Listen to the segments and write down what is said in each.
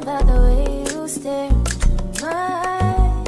about the way you stare into my eyes.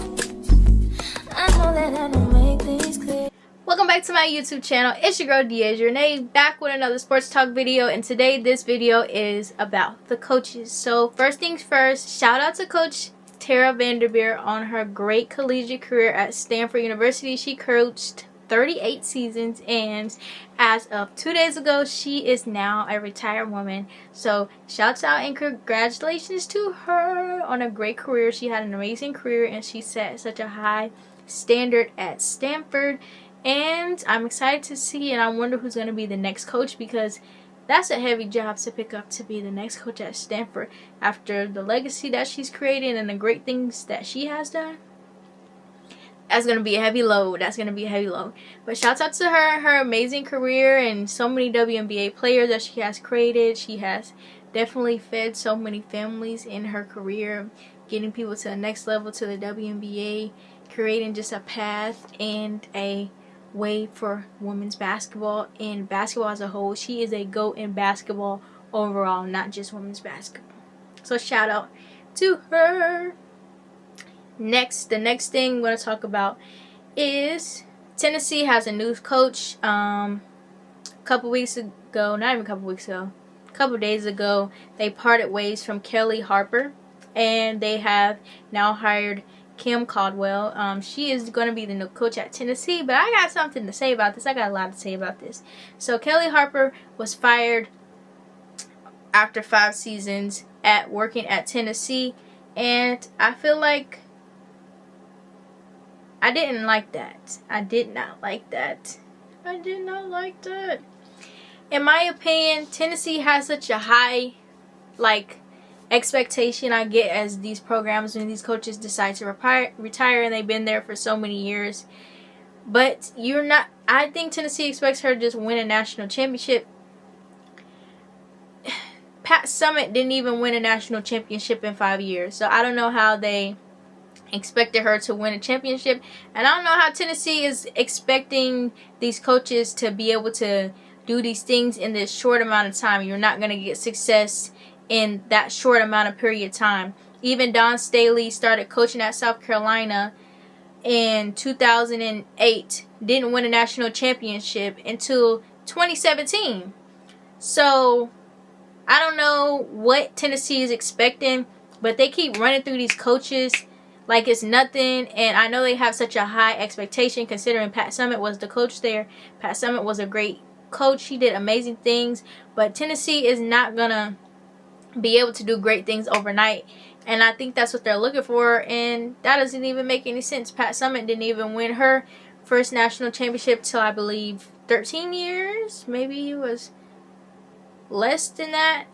I know that I don't make things clear. Welcome back to my YouTube channel. It's your girl Deasia Renee, back with another sports talk video, and today this video is about the coaches. So first things first, shout out to Coach Tara Vanderveer on her great collegiate career at Stanford University. She coached 38 seasons, and as of 2 days ago, she is now a retired woman. So shouts out and congratulations to her on a great career. She had an amazing career, and she set such a high standard at Stanford. And I'm excited to see, and I wonder who's going to be the next coach, because that's a heavy job to pick up, to be the next coach at Stanford after the legacy that she's created and the great things that she has done. That's going to be a heavy load. That's going to be a heavy load. But shouts out to her amazing career, and so many WNBA players that she has created. She has definitely fed so many families in her career, getting people to the next level, to the WNBA, creating just a path and a way for women's basketball and basketball as a whole. She is a GOAT in basketball overall, not just women's basketball. So shout out to her. The next thing I'm going to talk about is Tennessee has a new coach. A couple days ago, they parted ways from Kellie Harper, and they have now hired Kim Caldwell. She is going to be the new coach at Tennessee, but I got something to say about this. I got a lot to say about this. So Kellie Harper was fired after 5 seasons at working at Tennessee, and I feel like I didn't like that. I did not like that. I did not like that. In my opinion, Tennessee has such a high, expectation, I get, as these programs when these coaches decide to retire, and they've been there for so many years. But I think Tennessee expects her to just win a national championship. Pat Summitt didn't even win a national championship in 5 years. So I don't know how they expected her to win a championship. And I don't know how Tennessee is expecting these coaches to be able to do these things in this short amount of time. You're not going to get success in that short amount of period of time. Even Dawn Staley started coaching at South Carolina in 2008. Didn't win a national championship until 2017. So I don't know what Tennessee is expecting, but they keep running through these coaches like it's nothing. And I know they have such a high expectation, considering Pat Summitt was the coach there. Pat Summitt was a great coach. He did amazing things, but Tennessee is not gonna be able to do great things overnight, and I think that's what they're looking for, and that doesn't even make any sense. Pat Summitt didn't even win her first national championship till, I believe, 13 years. Maybe he was less than that.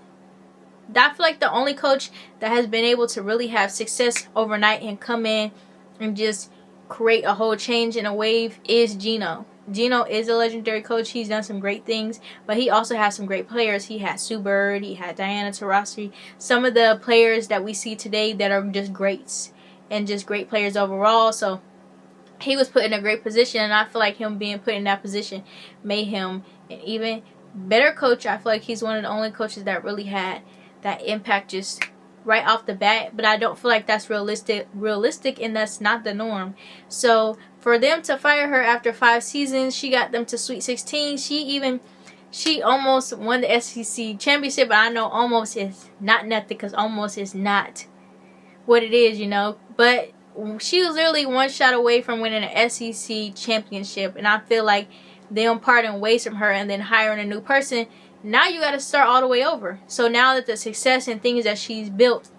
I feel like the only coach that has been able to really have success overnight and come in and just create a whole change in a wave is Gino. Gino is a legendary coach. He's done some great things, but he also has some great players. He had Sue Bird, he had Diana Taurasi, some of the players that we see today that are just greats and just great players overall. So he was put in a great position, and I feel like him being put in that position made him an even better coach. I feel like he's one of the only coaches that really had that impact just right off the bat, but I don't feel like that's realistic, and that's not the norm. So for them to fire her after 5 seasons, she got them to Sweet 16. She almost won the SEC championship, but I know almost is not nothing, because almost is not what it is, But she was literally one shot away from winning an SEC championship, and I feel like them parting ways from her and then hiring a new person, now you got to start all the way over. So now that the success and things that she's built,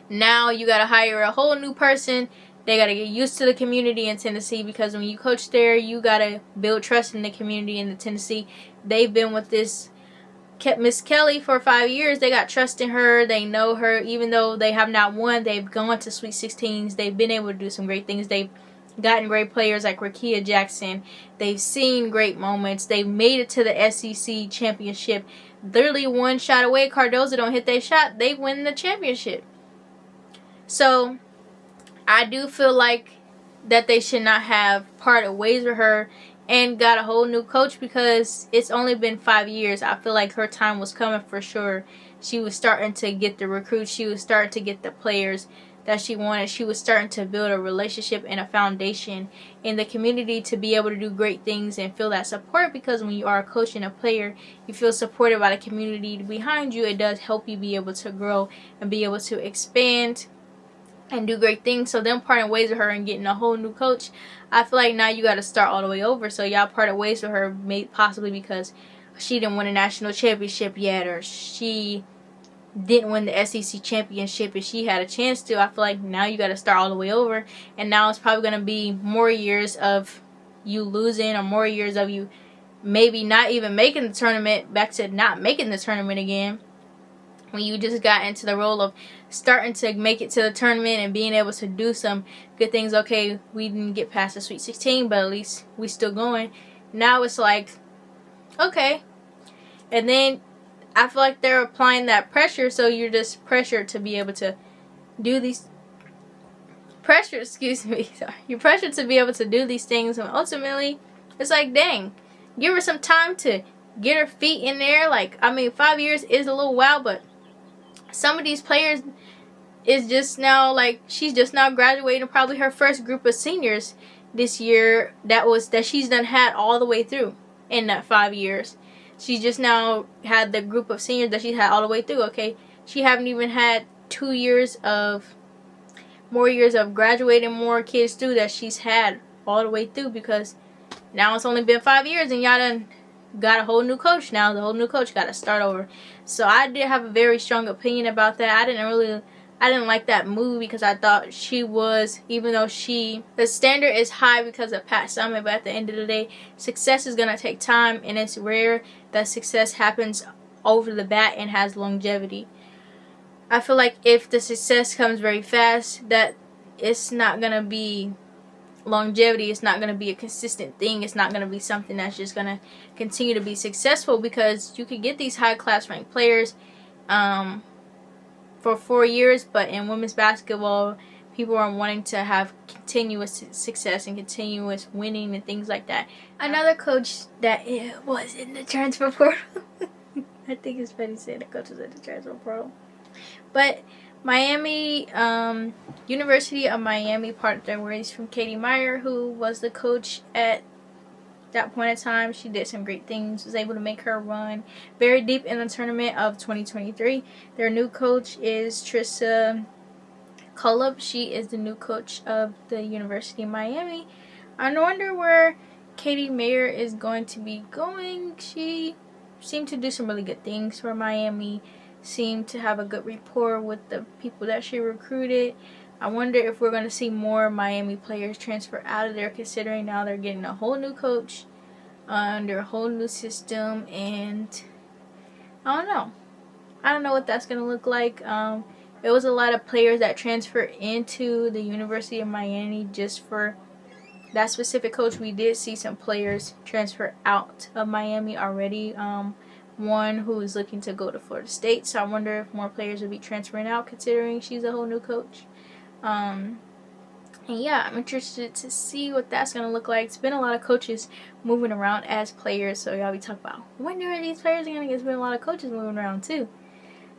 now you got to hire a whole new person. They got to get used to the community in Tennessee, because when you coach there, you got to build trust in the community in Tennessee. They've been with this Miss Kelly for 5 years. They got trust in her. They know her. Even though they have not won, they've gone to Sweet 16s. They've been able to do some great things. They've gotten great players like Rakia Jackson. They've seen great moments. They've made it to the SEC championship. Literally one shot away. Cardozo don't hit that shot, they win the championship. So I do feel like that they should not have parted ways with her and got a whole new coach, because it's only been 5 years. I feel like her time was coming for sure. She was starting to get the recruits. She was starting to get the players that she wanted. She was starting to build a relationship and a foundation in the community to be able to do great things and feel that support, because when you are a coach and a player, you feel supported by the community behind you. It does help you be able to grow and be able to expand and do great things. So them parting ways with her and getting a whole new coach, I feel like now you got to start all the way over. So y'all parted ways with her possibly because she didn't win a national championship yet, or she didn't win the SEC championship and she had a chance to. I feel like now you got to start all the way over, and now it's probably going to be more years of you losing, or more years of you maybe not even making the tournament, back to not making the tournament again, when you just got into the role of starting to make it to the tournament and being able to do some good things. Okay, we didn't get past the Sweet 16, but at least we still going. Now it's like, okay. And then I feel like they're applying that pressure, so you're just pressured to be able to do these you're pressured to be able to do these things, and ultimately it's like, dang, give her some time to get her feet in there. Like, I mean, 5 years is a little while, but some of these players is just now, like, she's just now graduating probably her first group of seniors this year that she's done had all the way through in that 5 years. She just now had the group of seniors that she had all the way through. Okay, she haven't even had 2 years of more years of graduating more kids through that she's had all the way through, because now it's only been 5 years and y'all done got a whole new coach. Now the whole new coach got to start over. So I did have a very strong opinion about that. I didn't like that move, because I thought she was, even though the standard is high because of Pat Summitt, but at the end of the day, success is going to take time, and it's rare that success happens over the bat and has longevity. I feel like if the success comes very fast, that it's not going to be longevity. It's not going to be a consistent thing. It's not going to be something that's just going to continue to be successful, because you could get these high class ranked players for 4 years, but in women's basketball, people are wanting to have continuous success and continuous winning and things like that. Another coach that was in the transfer portal. I think it's funny saying the coach was in the transfer portal. But Miami, University of Miami parted their ways from Katie Meyer, who was the coach at that point in time. She did some great things, was able to make her run very deep in the tournament of 2023. Their new coach is Trisha Cullop. She is the new coach of the University of Miami. I wonder where Katie Meyer is going to be going. She seemed to do some really good things for Miami, seemed to have a good rapport with the people that she recruited. I wonder if we're going to see more Miami players transfer out of there, considering now they're getting a whole new coach under a whole new system, and I don't know what that's going to look like. There was a lot of players that transferred into the University of Miami just for that specific coach. We did see some players transfer out of Miami already. One who is looking to go to Florida State, so I wonder if more players will be transferring out, considering she's a whole new coach. And yeah, I'm interested to see what that's going to look like. It's been a lot of coaches moving around as players, so y'all be talking about, when are these players going to get? It's been a lot of coaches moving around too.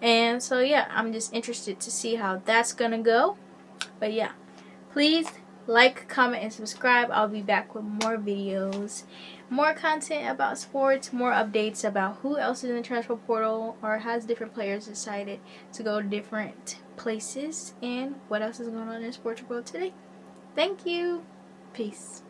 And so yeah, I'm just interested to see how that's going to go. But yeah, please like, comment, and subscribe. I'll be back with more videos, more content about sports, more updates about who else is in the transfer portal or has different players decided to go to different places, and what else is going on in the sports world today. Thank you. Peace.